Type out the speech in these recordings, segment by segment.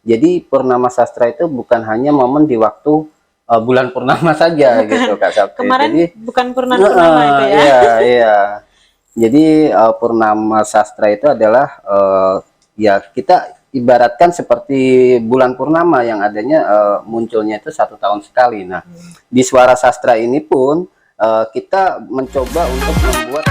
Jadi purnama sastra itu bukan hanya momen di waktu bulan purnama saja gitu Kak Sakti. Kemarin Jadi bukan purnama itu ya. iya, iya. Jadi purnama sastra itu adalah ya kita ibaratkan seperti bulan purnama yang adanya munculnya itu 1 tahun sekali. Nah, di Suara Sastra ini pun kita mencoba untuk membuat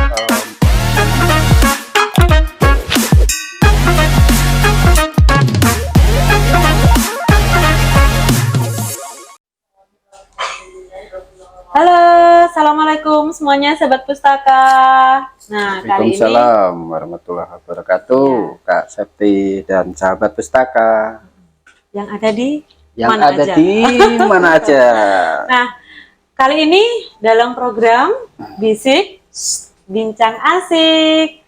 Halo, assalamualaikum semuanya sahabat pustaka. Nah, kali ini Waalaikumsalam warahmatullahi wabarakatuh, ya, Kak Septi dan sahabat pustaka yang ada di yang mana ada aja. di mana aja. Nah, kali ini dalam program Bisik Bincang Asik.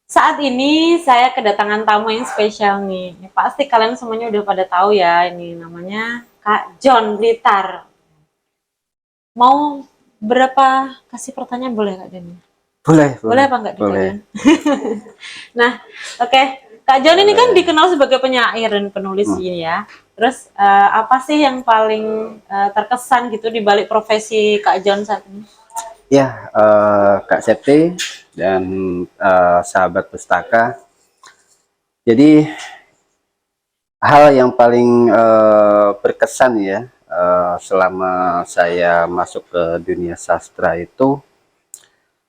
Saat ini saya kedatangan tamu yang spesial nih. Pasti kalian semuanya udah pada tahu ya, ini namanya Kak John Blitar. Mau berapa kasih pertanyaan boleh Kak John? Boleh apa enggak Boleh. Kak John? Nah, oke. Kak John ini kan dikenal sebagai penyair dan penulis ini ya. Terus apa sih yang paling terkesan gitu di balik profesi Kak John saat ini? Ya, Kak Septi dan sahabat pustaka. Jadi hal yang paling berkesan ya selama saya masuk ke dunia sastra itu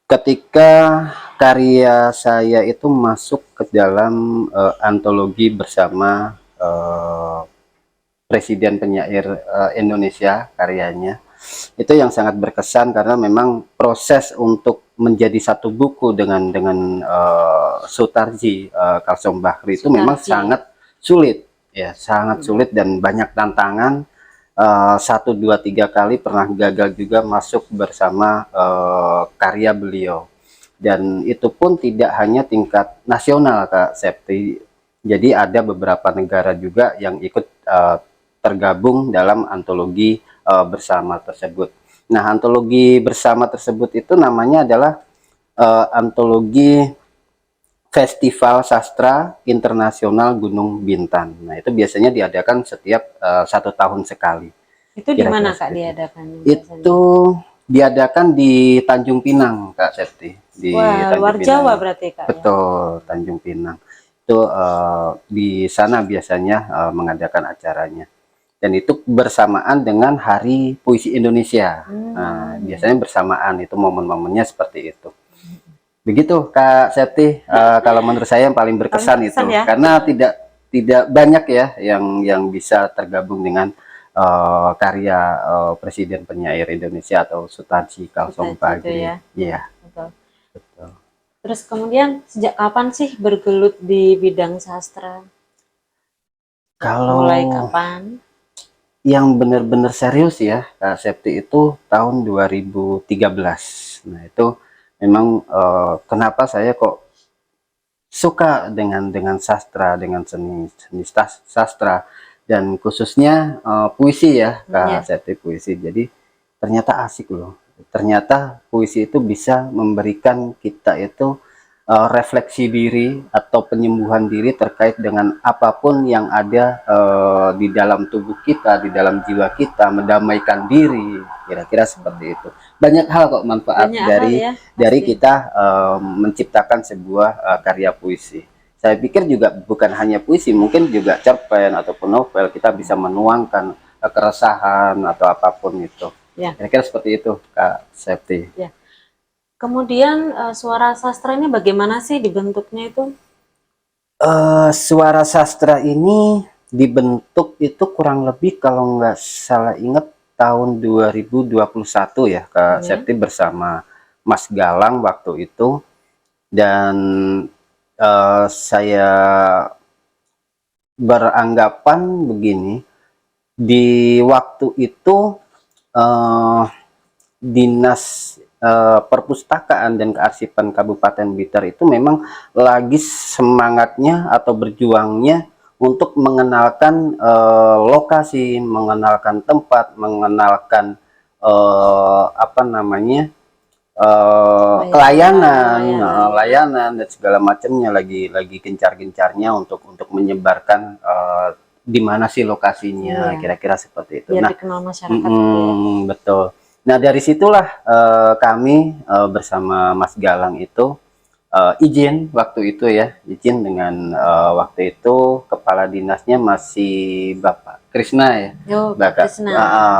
ketika karya saya itu masuk ke dalam antologi bersama Presiden Penyair Indonesia karyanya. Itu yang sangat berkesan karena memang proses untuk menjadi satu buku dengan Sutarji Kalsom Bakri itu memang sangat sulit ya, sangat sulit dan banyak tantangan. 1, 2, 3 kali pernah gagal juga masuk bersama karya beliau, dan itu pun tidak hanya tingkat nasional Kak Septi. Jadi ada beberapa negara juga yang ikut tergabung dalam antologi bersama tersebut. Nah, antologi bersama tersebut itu namanya adalah antologi Festival Sastra Internasional Gunung Bintan. Nah, itu biasanya diadakan setiap 1 tahun sekali. Itu di mana Kak diadakan? Itu diadakan di Tanjung Pinang, Kak Septi. Di Wah, Tanjung luar Pinang. Jawa berarti Kak. Betul, ya? Tanjung Pinang. Itu di sana biasanya mengadakan acaranya. Dan itu bersamaan dengan Hari Puisi Indonesia. Nah, biasanya bersamaan, itu momen-momennya seperti itu. Begitu Kak Septi, kalau menurut saya yang paling berkesan itu ya? Karena tidak banyak ya yang bisa tergabung dengan karya Presiden Penyair Indonesia atau Sutarji Kalsom Bakri. Iya. Betul. Betul. Terus kemudian sejak kapan sih bergelut di bidang sastra? Kalau mulai kapan? Yang benar-benar serius ya Kak Septi itu tahun 2013. Nah, itu memang kenapa saya kok suka dengan sastra, dengan seni sastra, dan khususnya puisi ya Kak Septi, puisi. Jadi ternyata asik loh. Ternyata puisi itu bisa memberikan kita itu refleksi diri atau penyembuhan diri terkait dengan apapun yang ada di dalam tubuh kita, di dalam jiwa kita, mendamaikan diri, kira-kira seperti itu. Banyak hal kok manfaat dari kita menciptakan sebuah karya puisi. Saya pikir juga bukan hanya puisi, mungkin juga cerpen ataupun novel, kita bisa menuangkan keresahan atau apapun itu. Kira-kira seperti itu Kak Septi. Ya. Kemudian suara sastra ini bagaimana sih dibentuknya itu? Suara sastra ini dibentuk itu kurang lebih kalau nggak salah ingat tahun 2021 ya Kak Septi, bersama Mas Galang waktu itu. Dan saya beranggapan begini, di waktu itu Dinas Perpustakaan dan Kearsipan Kabupaten Blitar itu memang lagi semangatnya atau berjuangnya untuk mengenalkan lokasi, mengenalkan tempat, mengenalkan apa namanya layanan dan segala macamnya, lagi gencar-gencarnya untuk menyebarkan di mana sih lokasinya, Iya. kira-kira seperti itu. Biar Nah, dikenal masyarakat gitu ya. betul. Nah, dari situlah kami bersama Mas Galang itu izin waktu itu ya, izin dengan waktu itu kepala dinasnya masih Bapak Krisna ya. Yo, Pak Krisna.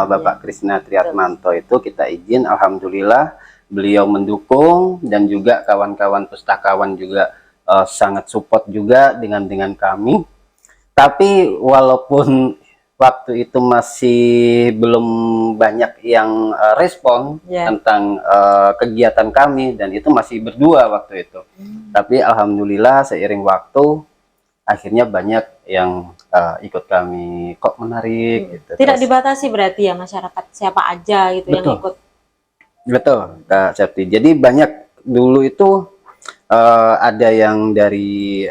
Bapak Iya. Krisna Triatmanto itu kita izin, alhamdulillah beliau mendukung dan juga kawan-kawan pustakawan juga sangat support juga dengan kami. Tapi walaupun waktu itu masih belum banyak yang respon Ya. tentang kegiatan kami, dan itu masih berdua waktu itu. Tapi alhamdulillah seiring waktu akhirnya banyak yang ikut kami, kok menarik gitu. Tidak Terus, dibatasi berarti ya masyarakat siapa aja gitu yang betul, ikut. betul Kak Septi. Jadi banyak dulu itu ada yang dari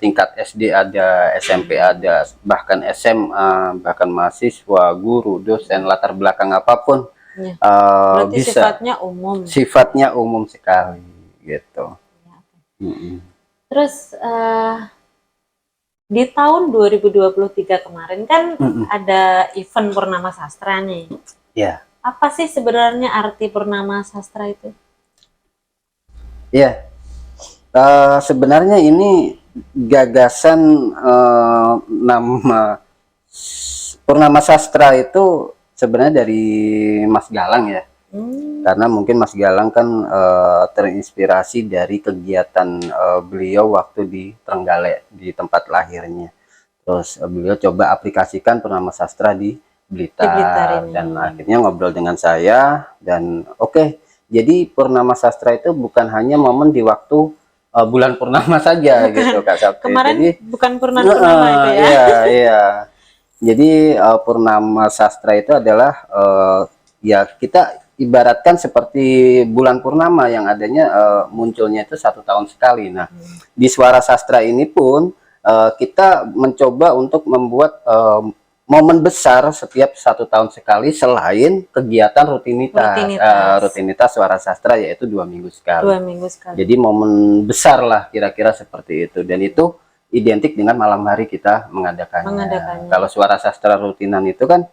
tingkat SD, ada SMP, ada bahkan SMA, bahkan mahasiswa, guru, dosen, latar belakang apapun Ya. Berarti bisa. sifatnya umum. Sifatnya umum sekali gitu. Terus di tahun 2023 kemarin kan ada event Purnama Sastra nih. Ya. Apa sih sebenarnya arti Purnama Sastra itu? Ya. Sebenarnya ini gagasan nama Purnama Sastra itu sebenarnya dari Mas Galang ya. Karena mungkin Mas Galang kan terinspirasi dari kegiatan beliau waktu di Trenggalek, di tempat lahirnya. Terus beliau coba aplikasikan Purnama Sastra di Blitar, dan akhirnya ngobrol dengan saya, dan oke, jadi Purnama Sastra itu bukan hanya momen di waktu bulan purnama saja gitu Kak Sapti. Kemarin jadi bukan purnama itu ya. Iya. Jadi Purnama Sastra itu adalah ya kita ibaratkan seperti bulan purnama yang adanya munculnya itu 1 tahun sekali. Nah, di Suara Sastra ini pun kita mencoba untuk membuat momen besar setiap 1 tahun sekali, selain kegiatan rutinitas Suara Sastra, yaitu 2 minggu sekali. 2 minggu sekali. Jadi momen besar lah kira-kira seperti itu, dan itu identik dengan malam hari kita mengadakannya. Kalau Suara Sastra rutinan itu kan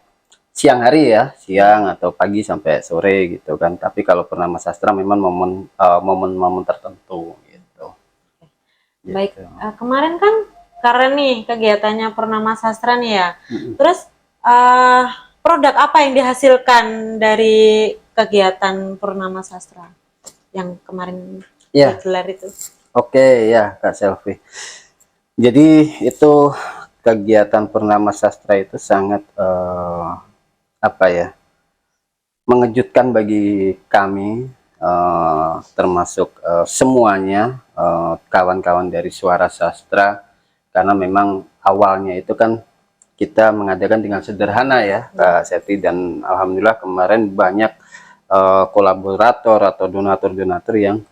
siang hari ya, siang atau pagi sampai sore gitu kan. Tapi kalau Purnama Sastra memang momen tertentu gitu. Baik, kemarin kan karena nih kegiatannya Purnama Sastra nih ya. Terus produk apa yang dihasilkan dari kegiatan Purnama Sastra yang kemarin digelar itu? Oke ya Kak Selvi. Jadi itu kegiatan Purnama Sastra itu sangat mengejutkan bagi kami, termasuk semuanya kawan-kawan dari Suara Sastra, karena memang awalnya itu kan kita mengadakan dengan sederhana ya Kak Septi, dan alhamdulillah kemarin banyak kolaborator atau donatur-donatur yang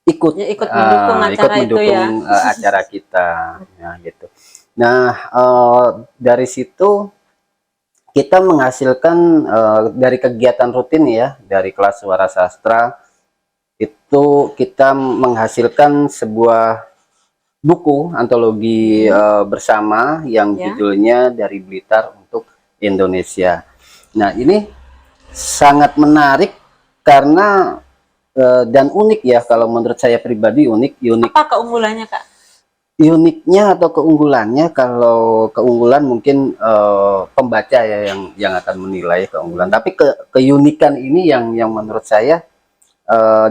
ikut mendukung acara kita ya gitu. Nah, dari situ kita menghasilkan dari kegiatan rutin ya, dari kelas Suara Sastra itu kita menghasilkan sebuah buku antologi bersama yang judulnya Dari Blitar untuk Indonesia. Nah, ini sangat menarik karena dan unik ya, kalau menurut saya pribadi unik. Apa keunggulannya Kak? Uniknya atau keunggulannya, kalau keunggulan mungkin pembaca ya yang akan menilai keunggulan. Tapi keunikan ini yang menurut saya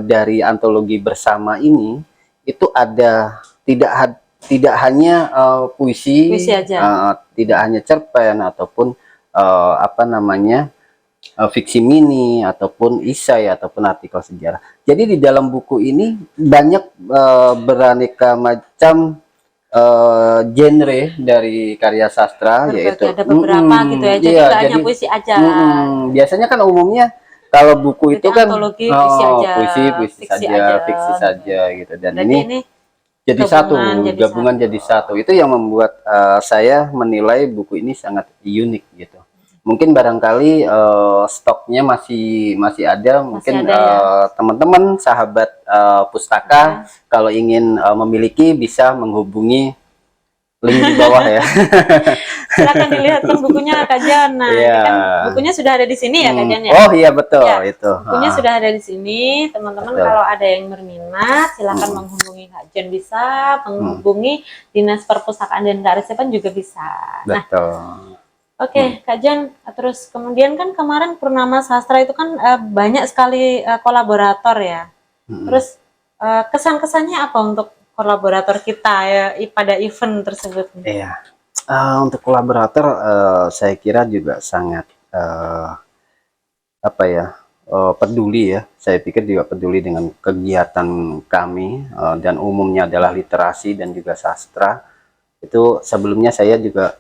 dari antologi bersama ini itu ada tidak hanya puisi aja. Tidak hanya cerpen ataupun fiksi mini ataupun isai ataupun artikel sejarah. Jadi di dalam buku ini banyak beraneka macam genre dari karya sastra, yaitu ada beberapa gitu ya. Jadi nggak hanya puisi aja. Biasanya kan umumnya kalau buku itu kan puisi aja, fiksi saja gitu, dan ini jadi gabungan jadi satu. Itu yang membuat saya menilai buku ini sangat unik gitu. Mungkin barangkali stoknya masih ada. Mungkin teman-teman sahabat pustaka kalau ingin memiliki bisa menghubungi link di bawah ya. Silakan dilihat kan bukunya Kak Jan. Nah, ini Iya. kan bukunya sudah ada di sini ya Kak Jan ya. Oh iya betul Ya, itu. bukunya sudah ada di sini. Teman-teman Betul. kalau ada yang berminat, silakan menghubungi Kak Jan, bisa menghubungi Dinas Perpustakaan dan Kearsipan juga bisa. Nah, Betul. oke, Kak Jan, terus kemudian kan kemarin Purnama Sastra itu kan banyak sekali kolaborator ya. Terus kesan-kesannya apa untuk kolaborator kita ya pada event tersebut? Iya. Untuk kolaborator saya kira juga sangat apa ya, peduli ya. Saya pikir juga peduli dengan kegiatan kami dan umumnya adalah literasi dan juga sastra. Itu sebelumnya saya juga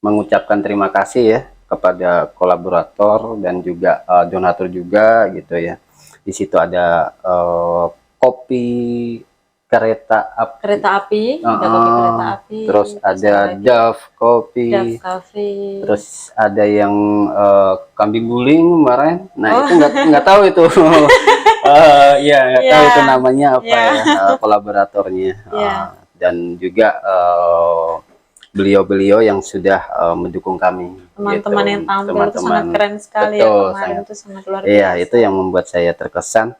mengucapkan terima kasih ya kepada kolaborator dan juga donatur juga gitu ya. Di situ ada kopi kereta api, Ada kopi kereta api, terus ada Dove Kopi, Dove Cafe, terus ada yang kambing guling kemarin. Nah itu nggak tahu itu, ya nggak tahu itu namanya apa ya kolaboratornya. Dan juga beliau-beliau yang sudah mendukung kami. Teman-teman yang tampil itu sangat keren sekali betul, ya kemarin, itu sangat luar biasa. Iya, itu yang membuat saya terkesan.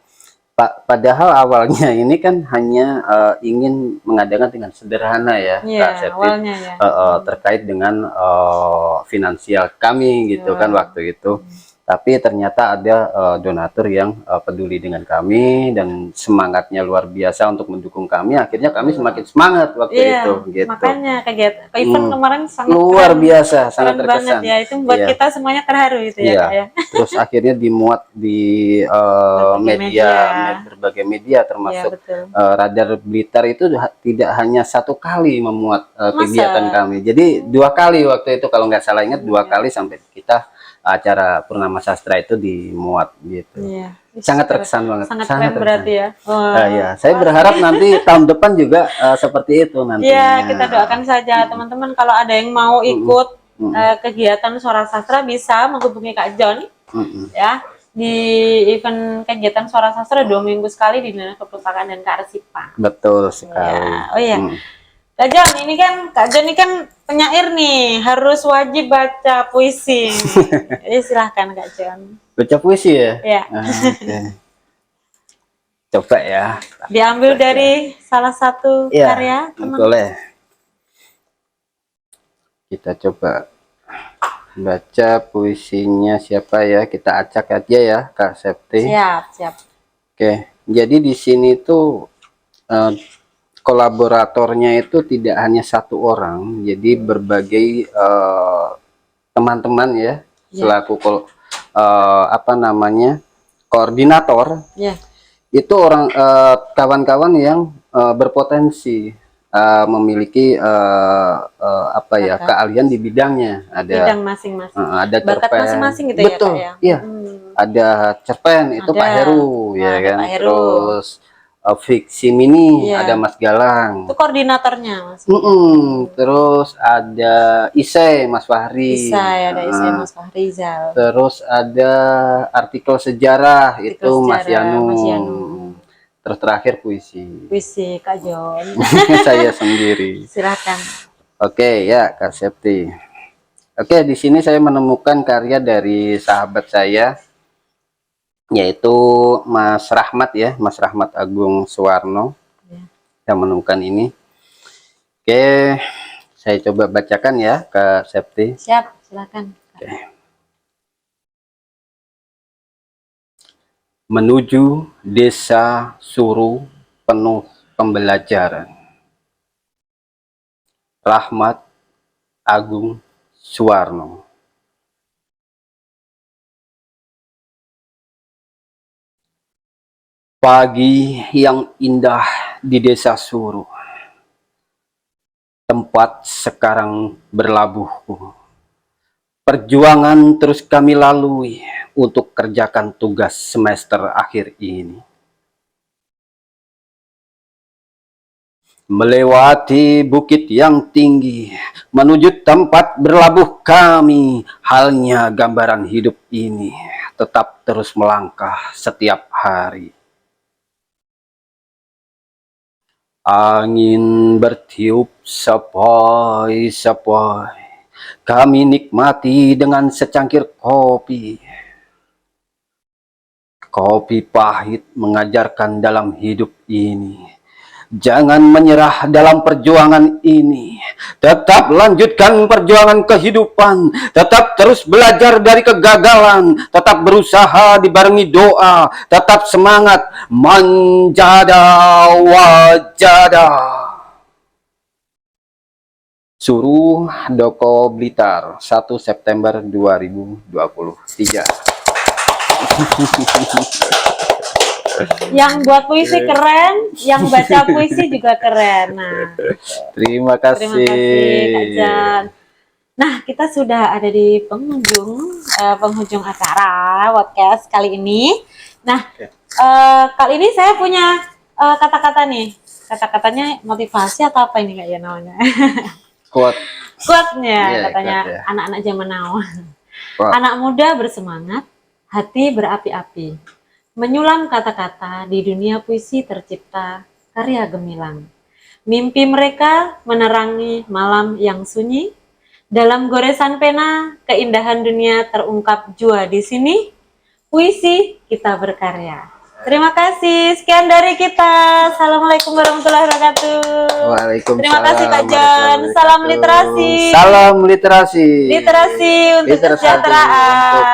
Padahal awalnya ini kan hanya ingin mengadakan dengan sederhana ya, Kak Septi, awalnya ya. terkait dengan finansial kami gitu kan waktu itu. Tapi ternyata ada donatur yang peduli dengan kami dan semangatnya luar biasa untuk mendukung kami. Akhirnya kami semakin semangat waktu itu. Gitu. Makanya kegiatan event kemarin sangat luar biasa, sangat terkesan. Banget ya. Itu membuat kita semuanya terharu itu ya. Terus akhirnya dimuat di berbagai media termasuk Radar Blitar itu tidak hanya satu kali memuat kegiatan kami. Jadi 2 kali waktu itu kalau nggak salah ingat 2 kali sampai kita acara Purnama Sastra itu dimuat gitu. Sangat terkesan banget. Sangat keren berarti ya. Ya, saya berharap nanti tahun depan juga seperti itu nanti. Iya, kita doakan saja teman-teman kalau ada yang mau ikut kegiatan Suara Sastra bisa menghubungi Kak John ya di event kegiatan Suara Sastra 2 minggu sekali di Dinas Perpustakaan dan Kearsipan. Betul sekali. Ya. Oh iya. Kak John ini kan penyair nih, harus wajib baca puisi. Jadi silahkan Kak John. Baca puisi ya? Ya. Okay. Coba ya. Diambil dari salah satu karya teman. Boleh. Kita coba baca puisinya siapa ya? Kita acak aja ya, Kak Septi. Siap. Oke. Jadi di sini tuh kolaboratornya itu tidak hanya 1 orang, jadi berbagai teman-teman ya, selaku koordinator. Itu orang kawan-kawan yang berpotensi memiliki keahlian di bidangnya. Ada bidang masing-masing. Ada bakat masing-masing gitu ya, Kak ya. Iya. Ada cerpen itu Pak Heru ya kan. Terus fiksi mini ada Mas Galang. Itu koordinatornya Mas. Terus ada Isai Mas Fahri. Ada Isai Mas Fahrizal. Terus ada artikel sejarah itu Mas Yanu. Terus terakhir puisi. Puisi Kak John. Saya sendiri. Silakan. Oke ya Kak Septi. Oke, di sini saya menemukan karya dari sahabat saya, yaitu Mas Rahmat ya, Mas Rahmat Agung Suwarno. Saya menemukan ini. Oke, saya coba bacakan ya Kak Septi. Siap, silakan. Oke. Menuju desa Suru penuh pembelajaran. Rahmat Agung Suwarno. Pagi yang indah di desa Suru, tempat sekarang berlabuhku. Perjuangan terus kami lalui untuk kerjakan tugas semester akhir ini. Melewati bukit yang tinggi, menuju tempat berlabuh kami, halnya gambaran hidup ini tetap terus melangkah setiap hari. Angin bertiup sepoi-sepoi, kami nikmati dengan secangkir kopi. Kopi pahit mengajarkan dalam hidup ini. Jangan menyerah dalam perjuangan ini. Tetap lanjutkan perjuangan kehidupan. Tetap terus belajar dari kegagalan. Tetap berusaha dibarengi doa. Tetap semangat. Manjada wajada. Suruh Doko Blitar, 1 September 2023. Yang buat puisi keren, yang baca puisi juga keren. Nah, Terima terima kasih Kak kasih. Jan. Nah, kita sudah ada di penghujung acara podcast kali ini. Nah, kali ini saya punya kata-kata nih. Kata-katanya motivasi atau apa ini Kak ya namanya? Quote. Quote-nya Iya, katanya quote, ya. anak-anak zaman now. Quote. Anak muda bersemangat, hati berapi-api. Menyulam kata-kata di dunia puisi tercipta karya gemilang. Mimpi mereka menerangi malam yang sunyi. Dalam goresan pena, keindahan dunia terungkap jua di sini. Puisi kita berkarya. Terima kasih. Sekian dari kita. Assalamualaikum warahmatullahi wabarakatuh. Waalaikumsalam. Terima kasih Kak Jan. Salam literasi. Salam literasi. Literasi untuk Literasi kesejahteraan. untuk